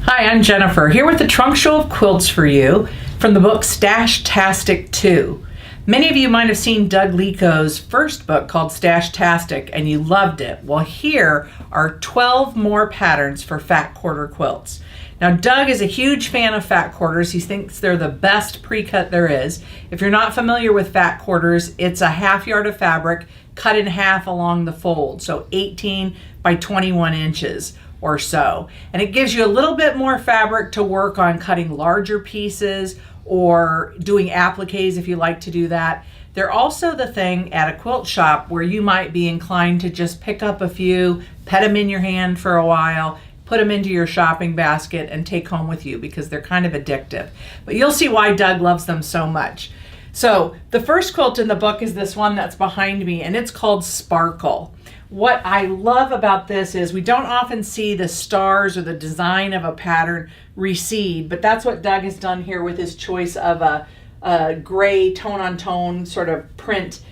Hi, I'm Jennifer, here with the trunk show of quilts for you from the book Stashtastic 2. Many of you might have seen Doug Leko's first book called Stashtastic and you loved it. Well, here are 12 more patterns for fat quarter quilts. Now, Doug is a huge fan of fat quarters. He thinks they're the best pre-cut there is. If you're not familiar with fat quarters, it's a half yard of fabric cut in half along the fold, so 18 by 21 inches or so. And it gives you a little bit more fabric to work on cutting larger pieces or doing appliques if you like to do that. They're also the thing at a quilt shop where you might be inclined to just pick up a few, pet them in your hand for a while, put them into your shopping basket and take home with you because they're kind of addictive. But you'll see why Doug loves them so much. So the first quilt in the book is this one that's behind me, and it's called Sparkle. What I love about this is we don't often see the stars or the design of a pattern recede, but that's what Doug has done here with his choice of a gray tone-on-tone sort of print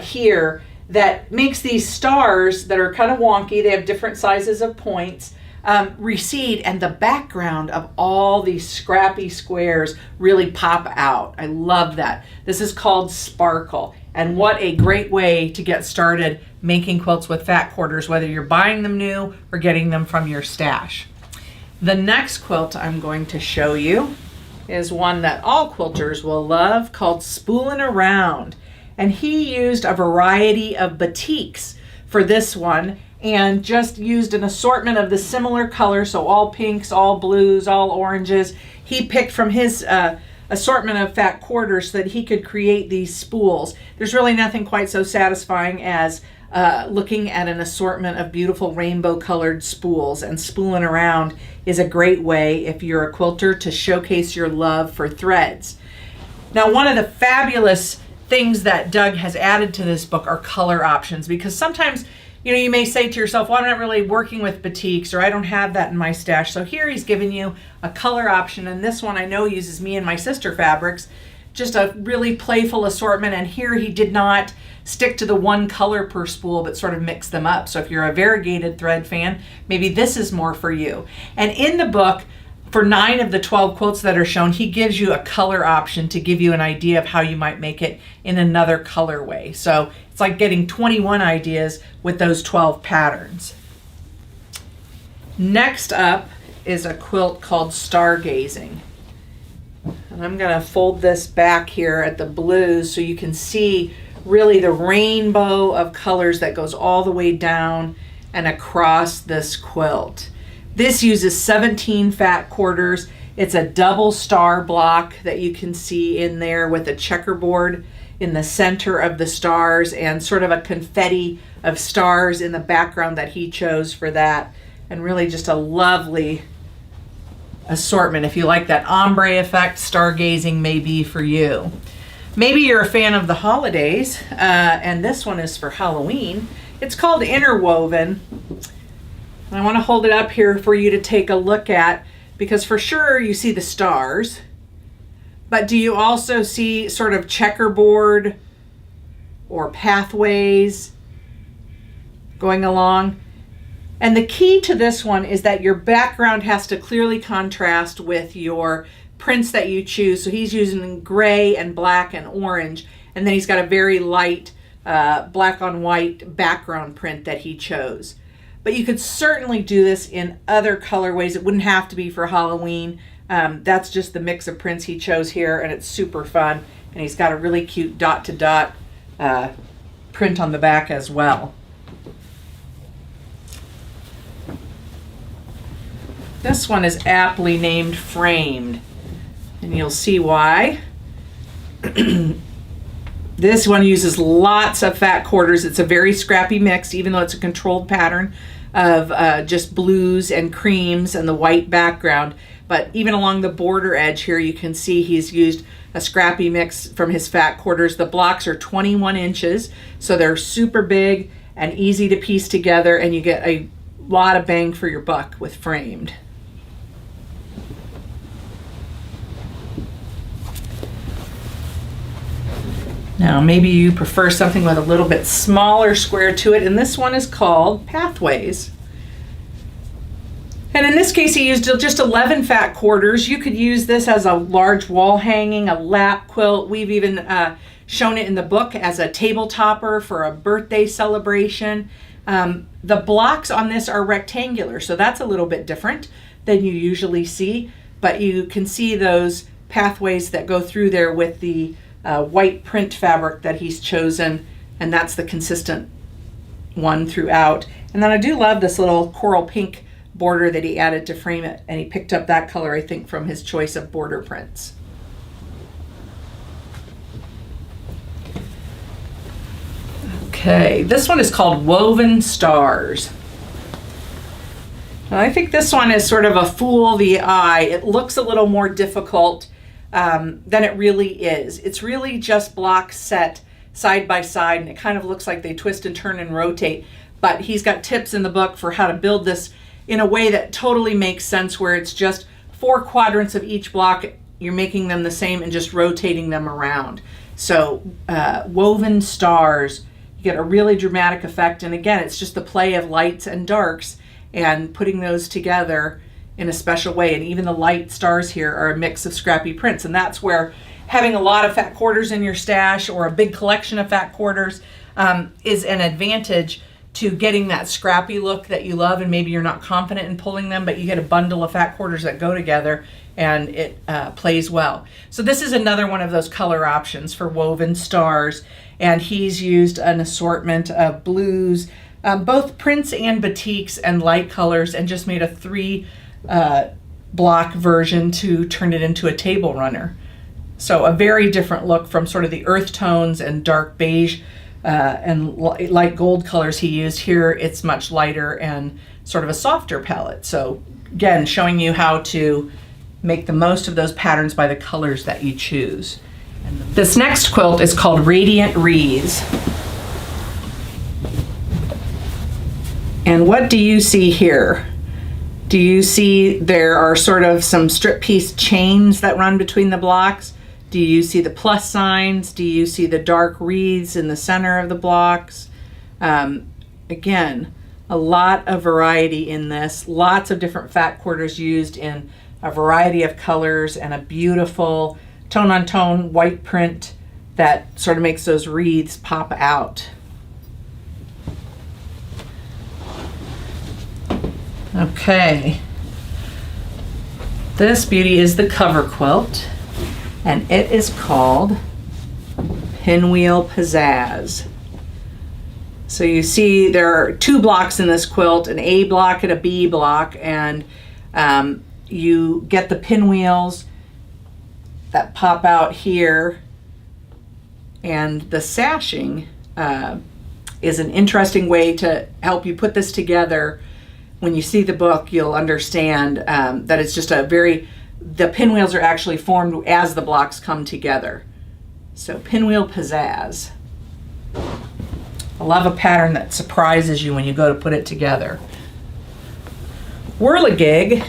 here that makes these stars that are kind of wonky, they have different sizes of points, recede, and the background of all these scrappy squares really pop out. I love that. This is called Sparkle, and what a great way to get started making quilts with fat quarters, whether you're buying them new or getting them from your stash. The next quilt I'm going to show you is one that all quilters will love, called Spooling Around. And he used a variety of batiks for this one and just used an assortment of the similar colors, so all pinks, all blues, all oranges. He picked from his assortment of fat quarters so that he could create these spools. There's really nothing quite so satisfying as looking at an assortment of beautiful rainbow colored spools, and spooling around is a great way if you're a quilter to showcase your love for threads. Now, one of the fabulous things that Doug has added to this book are color options, because sometimes you may say to yourself, well, I'm not really working with batiks, or I don't have that in my stash. So here he's given you a color option, and this one I know uses me and my sister fabrics, just a really playful assortment. And here he did not stick to the one color per spool, but sort of mix them up. So if you're a variegated thread fan, maybe this is more for you. And in the book, for 9 of the 12 quilts that are shown, he gives you a color option to give you an idea of how you might make it in another colorway. So it's like getting 21 ideas with those 12 patterns. Next up is a quilt called Stargazing. And I'm going to fold this back here at the blues so you can see really the rainbow of colors that goes all the way down and across this quilt. This uses 17 fat quarters. It's a double star block that you can see in there with a checkerboard in the center of the stars and sort of a confetti of stars in the background that he chose for that. And really just a lovely assortment. If you like that ombre effect, Stargazing may be for you. Maybe you're a fan of the holidays, and this one is for Halloween. It's called Interwoven. I want to hold it up here for you to take a look at, because for sure you see the stars, but do you also see sort of checkerboard or pathways going along? And the key to this one is that your background has to clearly contrast with your prints that you choose. So he's using gray and black and orange, and then he's got a very light black on white background print that he chose. But you could certainly do this in other colorways. It wouldn't have to be for Halloween. That's just the mix of prints he chose here, and it's super fun. And he's got a really cute dot-to-dot print on the back as well. This one is aptly named Framed, and you'll see why. This one uses lots of fat quarters. It's a very scrappy mix, even though it's a controlled pattern of just blues and creams and the white background. But even along the border edge here, you can see he's used a scrappy mix from his fat quarters. The blocks are 21 inches, so they're super big and easy to piece together, and you get a lot of bang for your buck with Framed. Now, maybe you prefer something with a little bit smaller square to it, and this one is called Pathways. And in this case, he used just 11 fat quarters. You could use this as a large wall hanging, a lap quilt. We've even shown it in the book as a table topper for a birthday celebration. The blocks on this are rectangular, so that's a little bit different than you usually see, but you can see those pathways that go through there with the white print fabric that he's chosen, and that's the consistent one throughout. And then I do love this little coral pink border that he added to frame it, and he picked up that color, I think, from his choice of border prints. Okay, this one is called Woven Stars. And I think this one is sort of a fool the eye. It looks a little more difficult than it really is. It's really just blocks set side by side, and it kind of looks like they twist and turn and rotate. But he's got tips in the book for how to build this in a way that totally makes sense, where it's just 4 quadrants of each block. You're making them the same and just rotating them around. So Woven Stars, you get a really dramatic effect. And again, it's just the play of lights and darks and putting those together in a special way. And even the light stars here are a mix of scrappy prints. And that's where having a lot of fat quarters in your stash or a big collection of fat quarters is an advantage to getting that scrappy look that you love, and maybe you're not confident in pulling them, but you get a bundle of fat quarters that go together and it plays well. So this is another one of those color options for Woven Stars, and he's used an assortment of blues, both prints and batiks and light colors, and just made a 3 block version to turn it into a table runner. So a very different look from sort of the earth tones and dark beige and light gold colors he used. Here it's much lighter and sort of a softer palette. So again, showing you how to make the most of those patterns by the colors that you choose. This next quilt is called Radiant Wreaths. And what do you see here? Do you see there are sort of some strip piece chains that run between the blocks? Do you see the plus signs? Do you see the dark wreaths in the center of the blocks? Again, a lot of variety in this. Lots of different fat quarters used in a variety of colors, and a beautiful tone-on-tone white print that sort of makes those wreaths pop out. Okay. This beauty is the cover quilt, and it is called Pinwheel Pizzazz. So you see there are 2 blocks in this quilt, an A block and a B block, and you get the pinwheels that pop out here, and the sashing is an interesting way to help you put this together. When you see the book, you'll understand that it's just the pinwheels are actually formed as the blocks come together. So Pinwheel Pizzazz. I love a pattern that surprises you when you go to put it together. Whirligig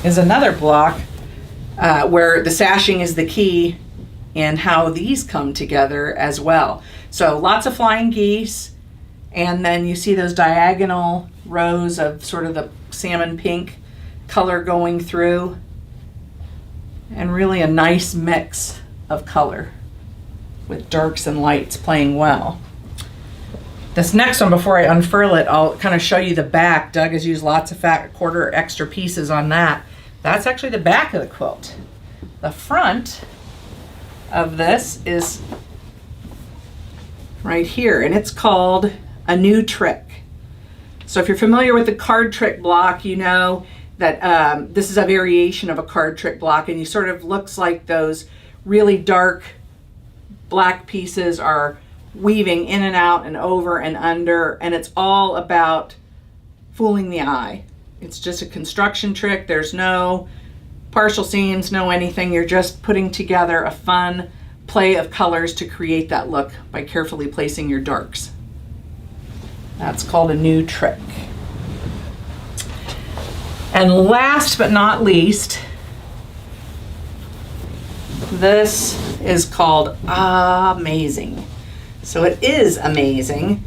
is another block where the sashing is the key in how these come together as well. So lots of flying geese, and then you see those diagonal rows of sort of the salmon pink color going through, and really a nice mix of color with darks and lights playing well. This next one, before I unfurl it, I'll kind of show you the back. Doug has used lots of fat quarter extra pieces on that. That's actually the back of the quilt. The front of this is right here, and it's called A New Trick. So if you're familiar with the card trick block, you know that this is a variation of a card trick block, and you sort of looks like those really dark black pieces are weaving in and out and over and under, and it's all about fooling the eye. It's just a construction trick. There's no partial seams, no anything. You're just putting together a fun play of colors to create that look by carefully placing your darks. That's called A New Trick. And last but not least, this is called Amazing. So it is amazing.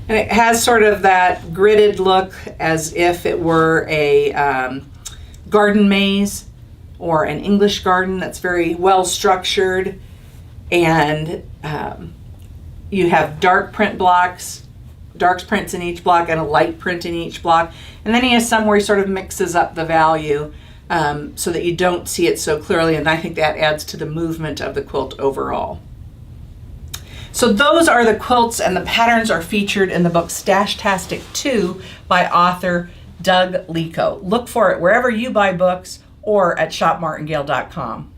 And it has sort of that gridded look as if it were a garden maze or an English garden that's very well structured. And you have dark print blocks, dark prints in each block and a light print in each block. And then he has some where he sort of mixes up the value so that you don't see it so clearly. And I think that adds to the movement of the quilt overall. So those are the quilts, and the patterns are featured in the book Stashtastic 2 by author Doug Leko. Look for it wherever you buy books or at shopmartingale.com.